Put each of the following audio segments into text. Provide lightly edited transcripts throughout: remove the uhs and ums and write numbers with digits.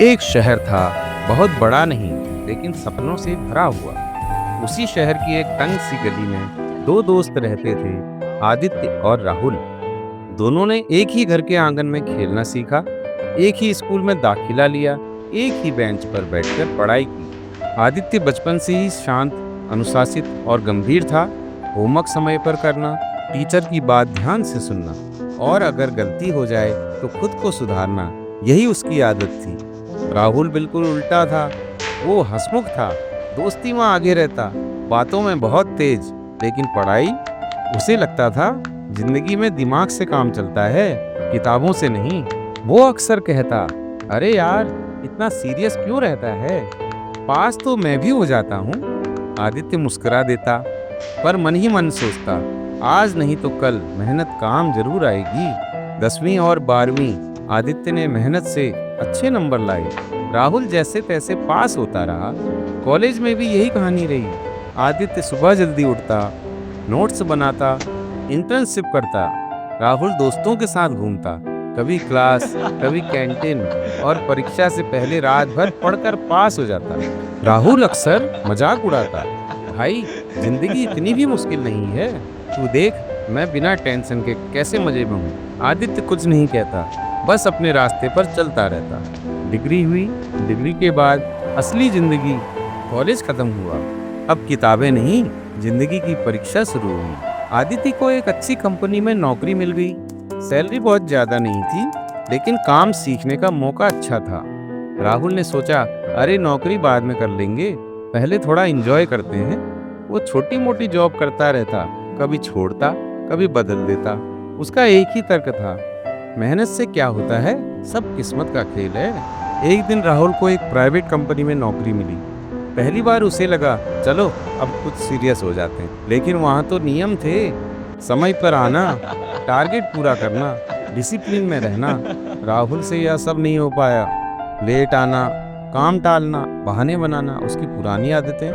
एक शहर था, बहुत बड़ा नहीं, लेकिन सपनों से भरा हुआ। उसी शहर की एक तंग सी गली में दो दोस्त रहते थे, आदित्य और राहुल। दोनों ने एक ही घर के आंगन में खेलना सीखा, एक ही स्कूल में दाखिला लिया, एक ही बेंच पर बैठकर पढ़ाई की। आदित्य बचपन से ही शांत, अनुशासित और गंभीर था। होमवर्क समय पर करना, टीचर की बात ध्यान से सुनना और अगर गलती हो जाए तो खुद को सुधारना, यही उसकी आदत थी। राहुल बिल्कुल उल्टा था। वो हंसमुख था, दोस्ती में आगे रहता, बातों में बहुत तेज, लेकिन पढ़ाई उसे लगता था जिंदगी में दिमाग से काम चलता है, किताबों से नहीं। वो अक्सर कहता, अरे यार इतना सीरियस क्यों रहता है, पास तो मैं भी हो जाता हूँ। आदित्य मुस्कुरा देता, पर मन ही मन सोचता, आज नहीं तो कल मेहनत काम जरूर आएगी। 10वीं और 12वीं आदित्य ने मेहनत से अच्छे नंबर लाए। राहुल जैसे तैसे पास होता रहा। कॉलेज में भी यही कहानी रही। आदित्य सुबह जल्दी उठता, नोट्स बनाता, इंटर्नशिप करता। राहुल दोस्तों के साथ घूमता, कभी क्लास, कभी कैंटीन, और परीक्षा से पहले रात भर पढ़कर पास हो जाता। राहुल अक्सर मजाक उड़ाता, भाई जिंदगी इतनी भी मुश्किल नहीं है, तू देख मैं बिना टेंशन के कैसे मजे में हूँ। आदित्य कुछ नहीं कहता, बस अपने रास्ते पर चलता रहता। डिग्री हुई, डिग्री के बाद असली जिंदगी, कॉलेज खत्म हुआ। अब किताबें नहीं, जिंदगी की परीक्षा शुरू हुई। आदित्य को एक अच्छी कंपनी में नौकरी मिल गई। सैलरी बहुत ज्यादा नहीं थी, लेकिन काम सीखने का मौका अच्छा था। राहुल ने सोचा, अरे नौकरी बाद में कर लेंगे, पहले थोड़ा एंजॉय करते हैं। वो छोटी मोटी जॉब करता रहता, कभी छोड़ता, कभी बदल देता। उसका एक ही तर्क था, मेहनत से क्या होता है, सब किस्मत का खेल है। एक दिन राहुल को एक प्राइवेट कंपनी में नौकरी मिली। पहली बार उसे लगा, चलो अब कुछ सीरियस हो जाते हैं, लेकिन वहाँ तो नियम थे, समय पर आना, टारगेट पूरा करना, डिसिप्लिन में रहना। राहुल से यह सब नहीं हो पाया। लेट आना, काम टालना, बहाने बनाना, उसकी पुरानी आदतें।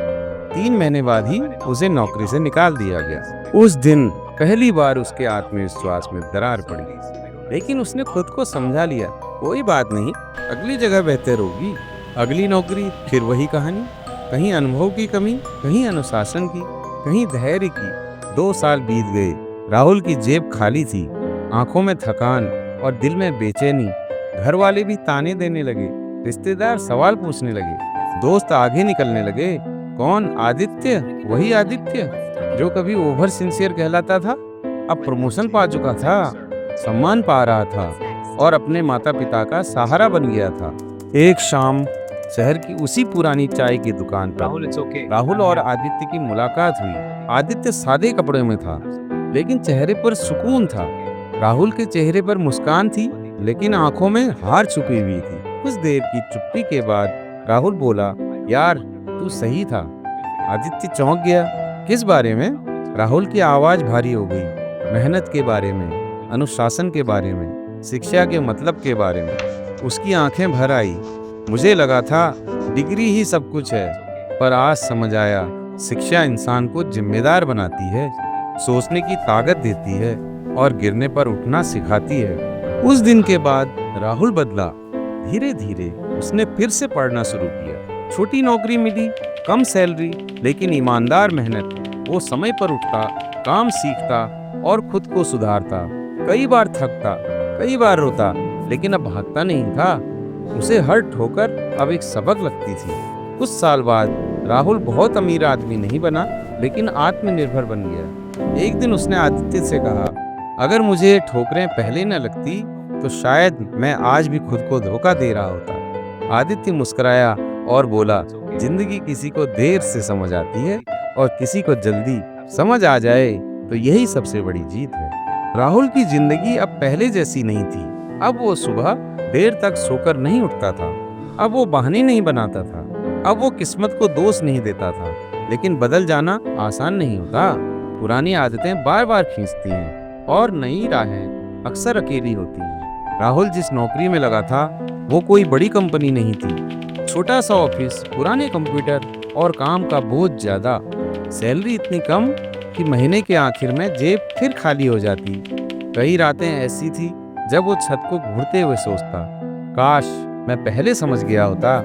3 महीने बाद ही उसे नौकरी से निकाल दिया गया। उस दिन पहली बार उसके आत्मविश्वास में दरार पड़ी, लेकिन उसने खुद को समझा लिया, कोई बात नहीं, अगली जगह बेहतर होगी। अगली नौकरी, फिर वही कहानी, कहीं अनुभव की कमी, कहीं अनुशासन की, कहीं धैर्य की। 2 साल बीत गए। राहुल की जेब खाली थी, आंखों में थकान और दिल में बेचैनी। घर वाले भी ताने देने लगे, रिश्तेदार सवाल पूछने लगे, दोस्त आगे निकलने लगे। कौन? आदित्य, वही आदित्य जो कभी ओवर सिंसियर कहलाता था, अब प्रमोशन पा चुका था, सम्मान पा रहा था और अपने माता पिता का सहारा बन गया था। एक शाम शहर की उसी पुरानी चाय की दुकान पर राहुल और आदित्य की मुलाकात हुई। आदित्य सादे कपड़े में था, लेकिन चेहरे पर सुकून था। राहुल के चेहरे पर मुस्कान थी, लेकिन आंखों में हार छुपी हुई थी। कुछ देर की चुप्पी के बाद राहुल बोला, यार तू सही था। आदित्य चौंक गया, किस बारे में? राहुल की आवाज भारी हो गई, मेहनत के बारे में, अनुशासन के बारे में, शिक्षा के मतलब के बारे में। उसकी आंखें भर आई। मुझे लगा था डिग्री ही सब कुछ है, पर आज समझ आया, शिक्षा इंसान को जिम्मेदार बनाती है, सोचने की ताकत देती है और गिरने पर उठना सिखाती है। उस दिन के बाद राहुल बदला। धीरे धीरे उसने फिर से पढ़ना शुरू किया। छोटी नौकरी मिली, कम सैलरी, लेकिन ईमानदार मेहनत। वो समय पर उठता, काम सीखता और खुद को सुधारता। कई बार थकता, कई बार रोता, लेकिन अब भागता नहीं था। उसे हर ठोकर अब एक सबक लगती थी। कुछ साल बाद राहुल बहुत अमीर आदमी नहीं बना, लेकिन आत्मनिर्भर बन गया। एक दिन उसने आदित्य से कहा, अगर मुझे ठोकरें पहले न लगती तो शायद मैं आज भी खुद को धोखा दे रहा होता। आदित्य मुस्कुराया और बोला, जिंदगी किसी को देर से समझ आती है और किसी को जल्दी। समझ आ जाए तो यही सबसे बड़ी जीत है। राहुल की जिंदगी अब पहले जैसी नहीं थी। अब वो सुबह देर तक सोकर नहीं उठता था, अब वो बहाने नहीं बनाता था, अब वो किस्मत को दोष नहीं देता था। लेकिन बदल जाना आसान नहीं होता। पुरानी आदतें बार बार खींचती हैं और नई राहें अक्सर अकेली होती हैं। राहुल जिस नौकरी में लगा था वो कोई बड़ी कंपनी नहीं थी। छोटा सा ऑफिस, पुराने कंप्यूटर और काम का बोझ ज्यादा। सैलरी इतनी कम कि महीने के आखिर में जेब फिर खाली हो जाती। कई रातें ऐसी थी जब वो छत को घूरते हुए सोचता, काश मैं पहले समझ गया होता।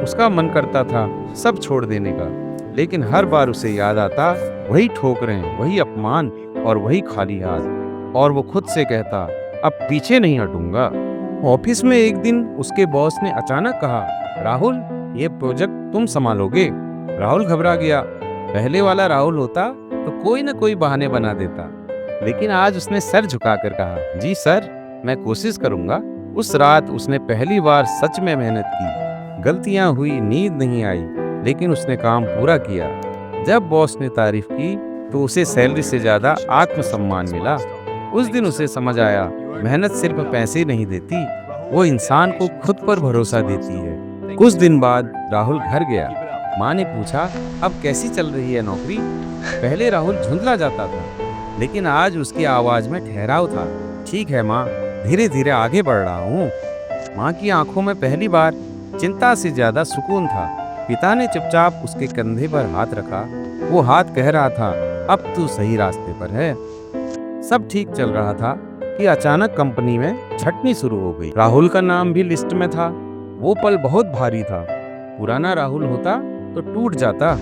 उसका मन करता था सब छोड़ देने का, लेकिन हर बार उसे याद आता वही ठोकरें, वही अपमान और वही खाली हाथ। और वो खुद से कहता, अब पीछे नहीं हटूंगा। ऑफिस में एक दिन उसके बॉस ने अचानक कहा, राहुल, ये प्रोजेक्ट तुम संभालोगे। राहुल घबरा गया। पहले वाला राहुल होता तो कोई न कोई बहाने बना देता, लेकिन आज उसने सर झुकाकर कहा, जी सर, मैं कोशिश करूंगा। उस रात उसने पहली बार सच में मेहनत की। गलतियां हुई, नींद नहीं आई, लेकिन उसने काम पूरा किया। जब बॉस ने तारीफ की तो उसे सैलरी से ज्यादा आत्मसम्मान मिला। उस दिन उसे समझ आया, मेहनत सिर्फ पैसे नहीं देती, वो इंसान को खुद पर भरोसा देती है। कुछ दिन बाद राहुल घर गया। माँ ने पूछा, अब कैसी चल रही है नौकरी? पहले राहुल झुंझला जाता था, लेकिन आज उसकी आवाज में ठहराव था। ठीक है माँ, धीरे धीरे आगे बढ़ रहा हूँ। माँ की आंखों में पहली बार चिंता से ज्यादा सुकून था। पिता ने चुपचाप उसके कंधे पर हाथ रखा। वो हाथ कह रहा था, अब तू सही रास्ते पर है। सब ठीक चल रहा था कि अचानक कंपनी में छटनी शुरू हो गई। राहुल का नाम भी लिस्ट में था। वो पल बहुत भारी था। पुराना राहुल होता तो टूट जाता,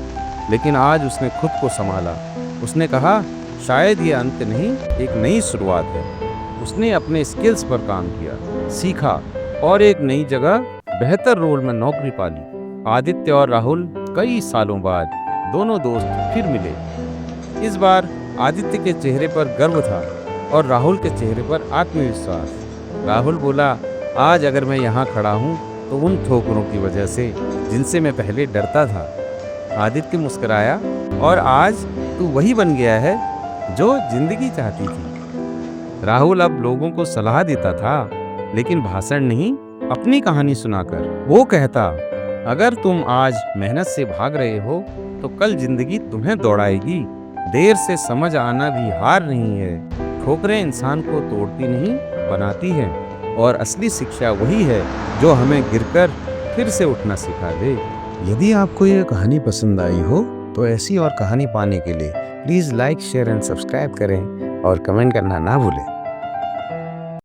लेकिन आज उसने खुद को संभाला। उसने कहा, शायद ये अंत नहीं, एक नई शुरुआत है। उसने अपने स्किल्स पर काम किया, सीखा और एक नई जगह बेहतर रोल में नौकरी पाली। आदित्य और राहुल कई सालों बाद दोनों दोस्त फिर मिले। इस बार आदित्य के चेहरे पर गर्व था और राहुल के चेहरे पर आत्मविश्वास। राहुल बोला, आज अगर मैं यहाँ खड़ा हूँ तो उन ठोकरों की वजह से जिनसे मैं पहले डरता था। आदित्य मुस्कुराया, और आज तू वही बन गया है जो जिंदगी चाहती थी। राहुल अब लोगों को सलाह देता था, लेकिन भाषण नहीं, अपनी कहानी सुनाकर। वो कहता, अगर तुम आज मेहनत से भाग रहे हो तो कल जिंदगी तुम्हें दौड़ाएगी। देर से समझ आना भी हार नहीं है। ठोकरें इंसान को तोड़ती नहीं, बनाती हैं। और असली शिक्षा वही है जो हमें गिरकर फिर से उठना सिखा दे। यदि आपको यह कहानी पसंद आई हो तो ऐसी और कहानी पाने के लिए please like, share and subscribe करें और कमेंट करना ना भूलें।